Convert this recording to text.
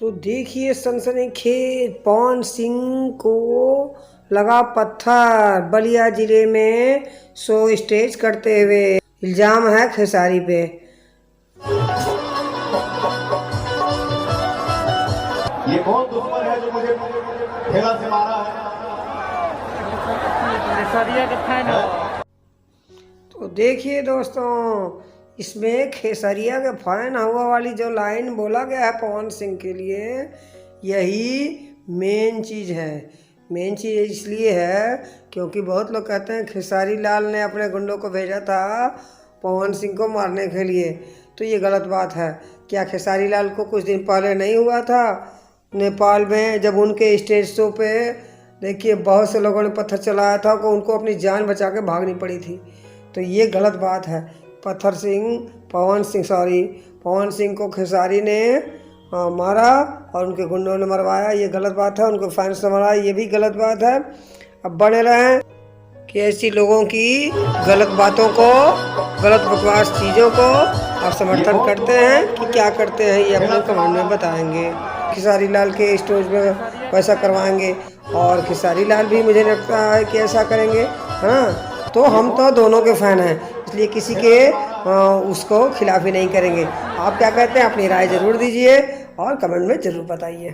तो देखिए सनसनीखेज पवन सिंह को लगा पत्थर। बलिया जिले में शो स्टेज करते हुए इल्जाम है खेसारी पे। ये कौन दुश्मन है जो मुझे ठेला से मारा है? तो देखिए दोस्तों, इसमें खेसरिया के फैन हुआ वाली जो लाइन बोला गया है पवन सिंह के लिए, यही मेन चीज़ है। मेन चीज़ इसलिए है क्योंकि बहुत लोग कहते हैं खेसारी लाल ने अपने गुंडों को भेजा था पवन सिंह को मारने के लिए। तो ये गलत बात है। क्या खेसारी लाल को कुछ दिन पहले नहीं हुआ था नेपाल में, जब उनके स्टेज शो पे देखिए बहुत से लोगों ने पत्थर चलाया था, को उनको अपनी जान बचा के भागनी पड़ी थी। तो ये गलत बात है। पवन सिंह को खेसारी ने मारा और उनके गुंडों ने मरवाया, ये गलत बात है। उनको फैंस ने मरवाया, ये भी गलत बात है। अब बने रहें कि ऐसी लोगों की गलत बातों को, गलत बकवास चीज़ों को आप समर्थन करते हैं कि क्या करते हैं, ये अपने कमेंट में बताएंगे। खेसारी लाल के स्टेज में वैसा करवाएंगे और खेसारी लाल भी मुझे लगता है कि ऐसा करेंगे, हाँ। तो हम तो दोनों के फ़ैन हैं, इसलिए किसी के उसको खिलाफ ही नहीं करेंगे। आप क्या कहते हैं, अपनी राय ज़रूर दीजिए और कमेंट में ज़रूर बताइए।